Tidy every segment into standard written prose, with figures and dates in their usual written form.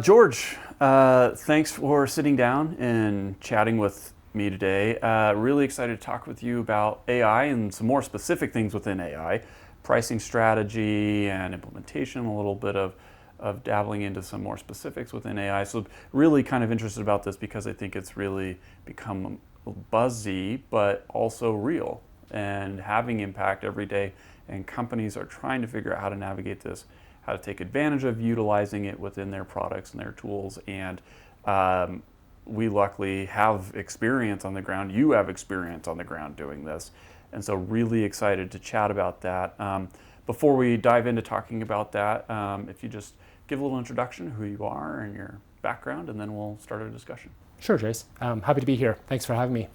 George, thanks for sitting down and chatting with me today. Really excited to talk with you about AI and some more specific things within AI, pricing strategy and implementation, a little bit of dabbling into some more specifics within AI. So really kind of interested about this because I think it's really become buzzy, but also real and having impact every day. And companies are trying to figure out how to navigate this, how to take advantage of utilizing it within their products and their tools. And we luckily have experience on the ground. You have experience on the ground doing this. And so really excited to chat about that. Before we dive into talking about that, if you just give a little introduction, who you are and your background, and then we'll start our discussion. Sure, Jace. I'm happy to be here. Thanks for having me.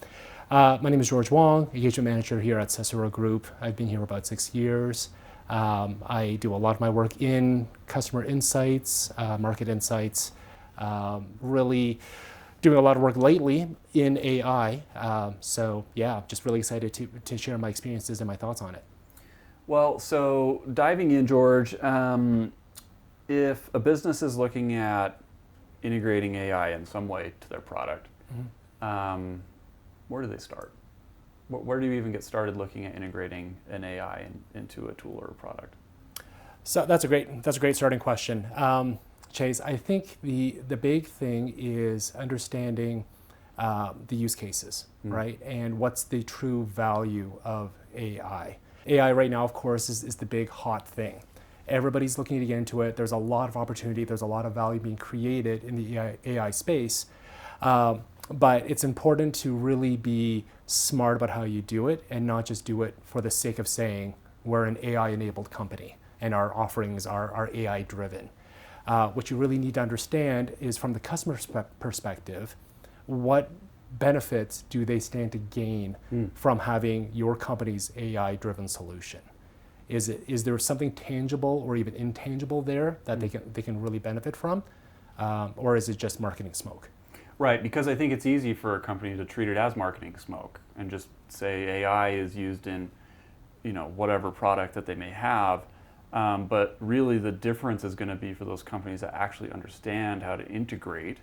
My name is George Wong, engagement manager here at Cicero Group. I've been here about 6 years. I do a lot of my work in customer insights, market insights, really doing a lot of work lately in AI. So yeah, just really excited to share my experiences and my thoughts on it. Well, so diving in, George, if a business is looking at integrating AI in some way to their product, where do they start? Where do you even get started looking at integrating an AI into a tool or a product? So that's a great starting question, Chase. I think the big thing is understanding the use cases, right? And what's the true value of AI? AI right now, of course, is the big hot thing. Everybody's looking to get into it. There's a lot of opportunity. There's a lot of value being created in the AI space. But it's important to really be smart about how you do it and not just do it for the sake of saying we're an AI-enabled company and our offerings are AI-driven. What you really need to understand is from the customer perspective, what benefits do they stand to gain from having your company's AI-driven solution? Is there something tangible or even intangible there that they can really benefit from? Or is it just marketing smoke? Right, because I think it's easy for a company to treat it as marketing smoke and just say AI is used in, whatever product that they may have. But really the difference is going to be for those companies that actually understand how to integrate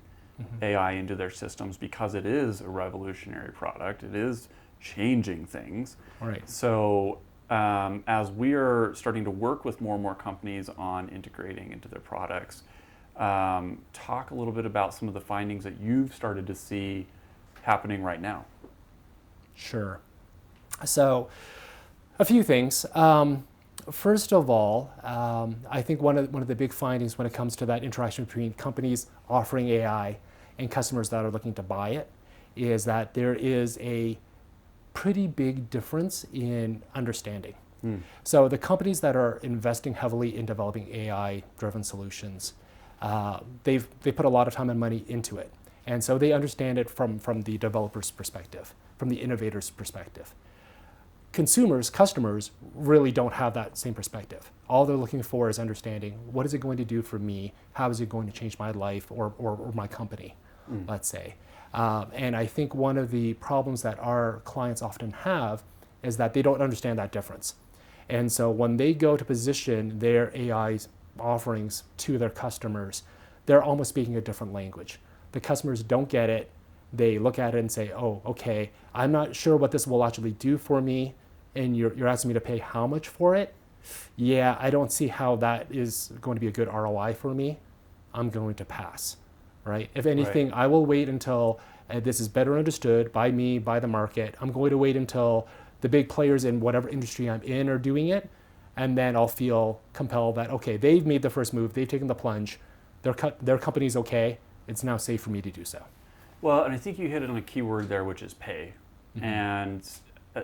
AI into their systems, because it is a revolutionary product. It is changing things. Right. So as we are starting to work with more and more companies on integrating into their products, talk a little bit about some of the findings that you've started to see happening right now. Sure. So, a few things. First of all, I think one of the big findings when it comes to that interaction between companies offering AI and customers that are looking to buy it is that there is a pretty big difference in understanding. So the companies that are investing heavily in developing AI-driven solutions, they put a lot of time and money into it. And so they understand it from the developer's perspective, from the innovator's perspective. Customers really don't have that same perspective. All they're looking for is understanding, what is it going to do for me? How is it going to change my life or my company, let's say. And I think one of the problems that our clients often have is that they don't understand that difference. And so when they go to position their AI offerings to their customers, they're almost speaking a different language. The customers don't get it. They look at it and say, oh, okay, I'm not sure what this will actually do for me, and you're asking me to pay how much for it? Yeah, I don't see how that is going to be a good ROI for me. I'm going to pass, right? If anything, I will wait until this is better understood by me, by the market. I'm going to wait until the big players in whatever industry I'm in are doing it, and then I'll feel compelled that, okay, they've made the first move, they've taken the plunge, their company's okay, it's now safe for me to do so. Well, and I think you hit on a key word there, which is pay. And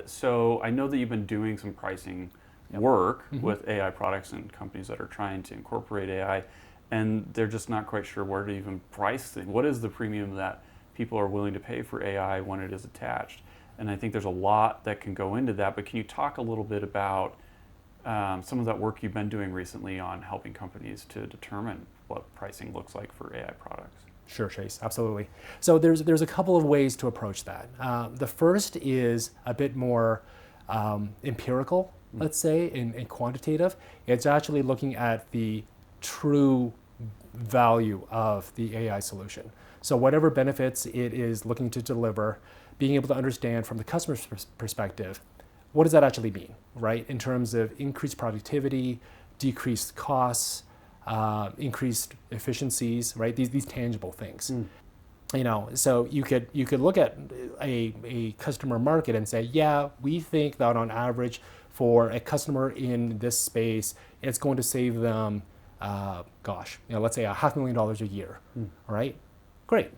so I know that you've been doing some pricing work with AI products and companies that are trying to incorporate AI, and they're just not quite sure where to even price things. What is the premium that people are willing to pay for AI when it is attached? And I think there's a lot that can go into that, but can you talk a little bit about some of that work you've been doing recently on helping companies to determine what pricing looks like for AI products? Sure, Chase, absolutely. So there's a couple of ways to approach that. The first is a bit more empirical, let's say, and quantitative. It's actually looking at the true value of the AI solution. So whatever benefits it is looking to deliver, being able to understand from the customer's perspective, what does that actually mean, right? In terms of increased productivity, decreased costs, increased efficiencies, right? These tangible things. So you could look at a customer market and say, yeah, we think that on average for a customer in this space, it's going to save them, let's say $500,000 a year, right? Great.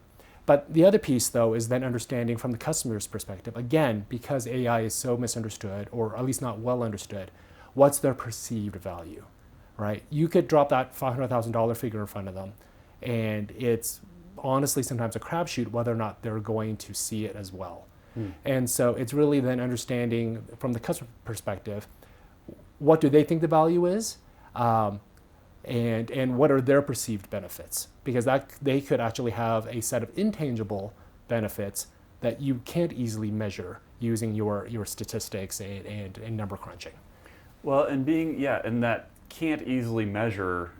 But the other piece, though, is then understanding from the customer's perspective, again, because AI is so misunderstood, or at least not well understood, what's their perceived value, right? You could drop that $500,000 figure in front of them, and it's honestly sometimes a crapshoot whether or not they're going to see it as well. And so it's really then understanding from the customer perspective, what do they think the value is, and what are their perceived benefits? Because that they could actually have a set of intangible benefits that you can't easily measure using your statistics and number crunching. Well, and that can't easily measure,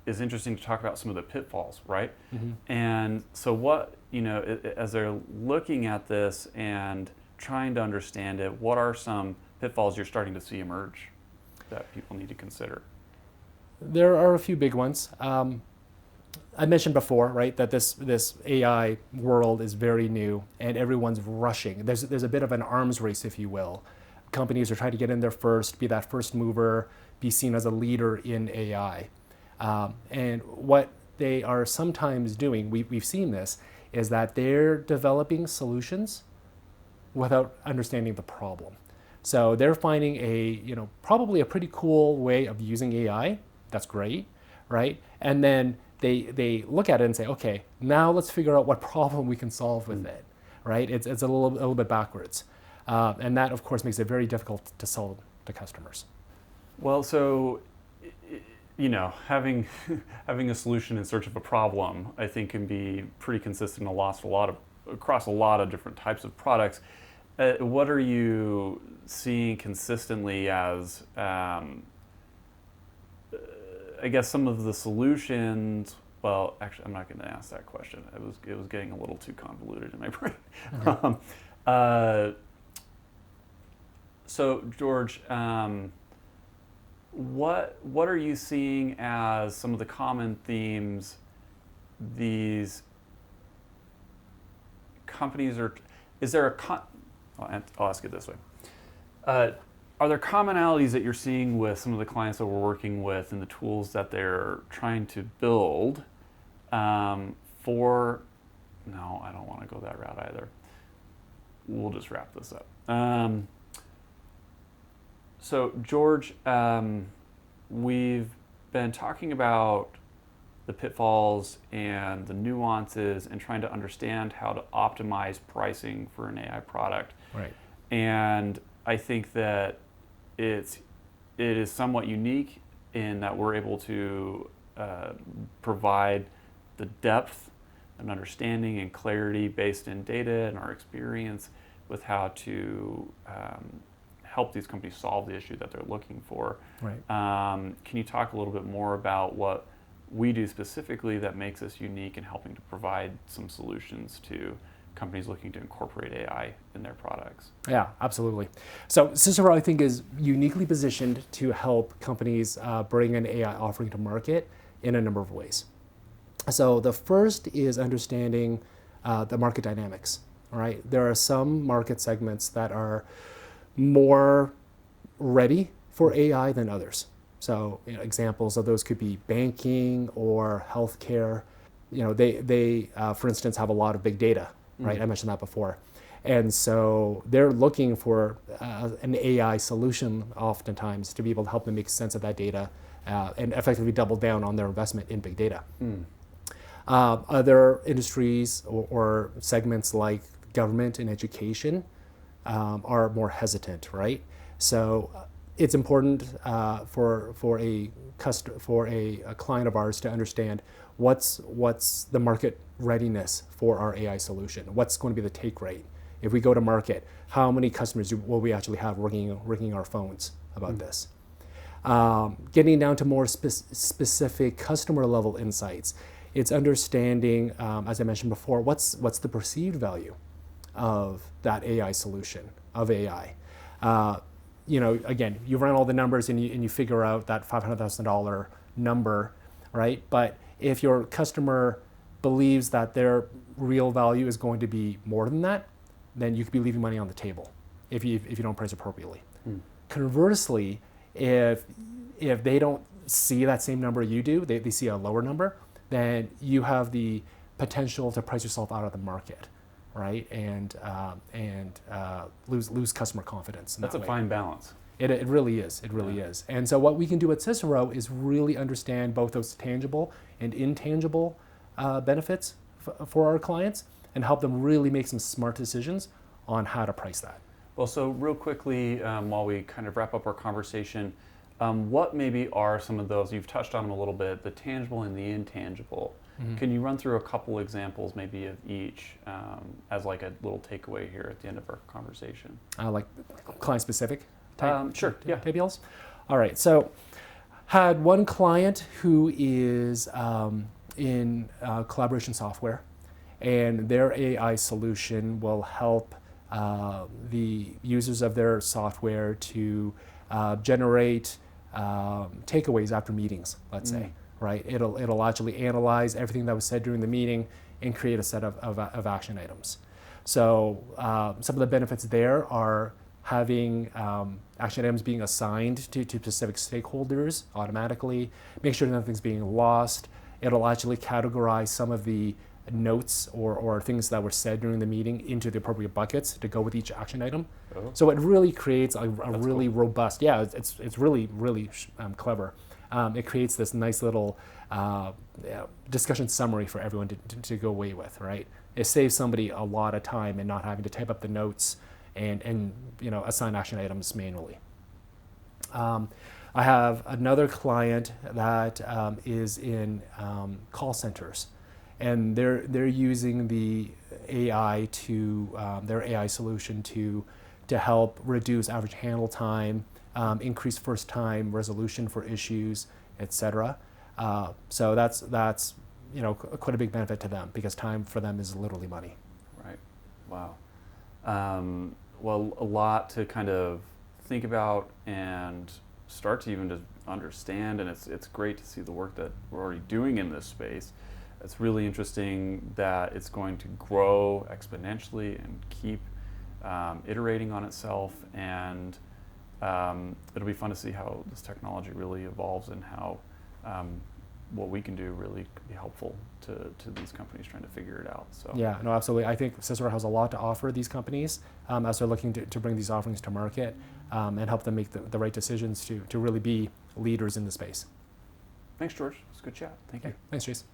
is interesting to talk about some of the pitfalls, right? And so what, as they're looking at this and trying to understand it, what are some pitfalls you're starting to see emerge that people need to consider? There are a few big ones. I mentioned before, right, that this AI world is very new and everyone's rushing. There's a bit of an arms race, if you will. Companies are trying to get in there first, be that first mover, be seen as a leader in AI. And what they are sometimes doing, we've seen this, is that they're developing solutions without understanding the problem. So they're finding probably a pretty cool way of using AI. That's great, right? And then they look at it and say, okay, now let's figure out what problem we can solve with it, right? It's a little bit backwards. And that, of course, makes it very difficult to sell to customers. Well, so, having a solution in search of a problem, I think, can be pretty consistent across a lot of different types of products. What are you seeing consistently as, I guess, some of the solutions? Well, actually, I'm not going to ask that question. It was getting a little too convoluted in my brain. So, George, what are you seeing as some of the common themes these companies are? Is there I'll ask it this way. Are there commonalities that you're seeing with some of the clients that we're working with and the tools that they're trying to build for? No, I don't want to go that route either. We'll just wrap this up. So, George, we've been talking about the pitfalls and the nuances and trying to understand how to optimize pricing for an AI product. Right. And I think that it is somewhat unique in that we're able to provide the depth and understanding and clarity based in data and our experience with how to help these companies solve the issue that they're looking for. Right. Can you talk a little bit more about what we do specifically that makes us unique in helping to provide some solutions to companies looking to incorporate AI in their products? Yeah, absolutely. So Cicero, I think, is uniquely positioned to help companies bring an AI offering to market in a number of ways. So the first is understanding the market dynamics. All right, there are some market segments that are more ready for AI than others. So examples of those could be banking or healthcare. They for instance, have a lot of big data, right? I mentioned that before. And so they're looking for an AI solution oftentimes to be able to help them make sense of that data and effectively double down on their investment in big data. Other industries or segments like government and education are more hesitant, right? So it's important for a client of ours to understand what's the market readiness for our AI solution. What's going to be the take rate? If we go to market, how many customers will we actually have ringing our phones about this? Getting down to more specific customer level insights, it's understanding, as I mentioned before, what's the perceived value of that AI solution, of AI. Again, you run all the numbers and you figure out that $500,000 number, right? But if your customer believes that their real value is going to be more than that, then you could be leaving money on the table if you don't price appropriately. Conversely, if they don't see that same number you do, they see a lower number, then you have the potential to price yourself out of the market, right? And lose customer confidence. That's a fine balance. It really is. It really is. And so what we can do at Cicero is really understand both those tangible and intangible benefits for our clients and help them really make some smart decisions on how to price that. Well, so real quickly, while we kind of wrap up our conversation, what maybe are some of those, you've touched on them a little bit, the tangible and the intangible. Can you run through a couple examples maybe of each as like a little takeaway here at the end of our conversation? Like client-specific type deals? All right, so had one client who is in collaboration software, and their AI solution will help the users of their software to generate takeaways after meetings, let's say, right? It'll actually analyze everything that was said during the meeting and create a set of action items. So some of the benefits there are having action items being assigned to specific stakeholders automatically, make sure nothing's being lost. It'll actually categorize some of the notes or things that were said during the meeting into the appropriate buckets to go with each action item. So it really creates a really robust, it's really, really clever. It creates this nice little discussion summary for everyone to go away with, right? It saves somebody a lot of time and not having to type up the notes and assign action items manually. I have another client that is in call centers, and they're using the AI their AI solution to help reduce average handle time, increase first time resolution for issues, etc. So that's quite a big benefit to them because time for them is literally money. Right. Wow. Well, a lot to kind of think about and start to even to understand, and it's great to see the work that we're already doing in this space. It's really interesting that it's going to grow exponentially and keep iterating on itself, and it'll be fun to see how this technology really evolves and how what we can do really could be helpful to these companies trying to figure it out. So yeah, no, absolutely. I think Cicero has a lot to offer these companies as they're looking to bring these offerings to market and help them make the right decisions to really be leaders in the space. Thanks, George. It's a good chat. Thank you. Thanks, Chase.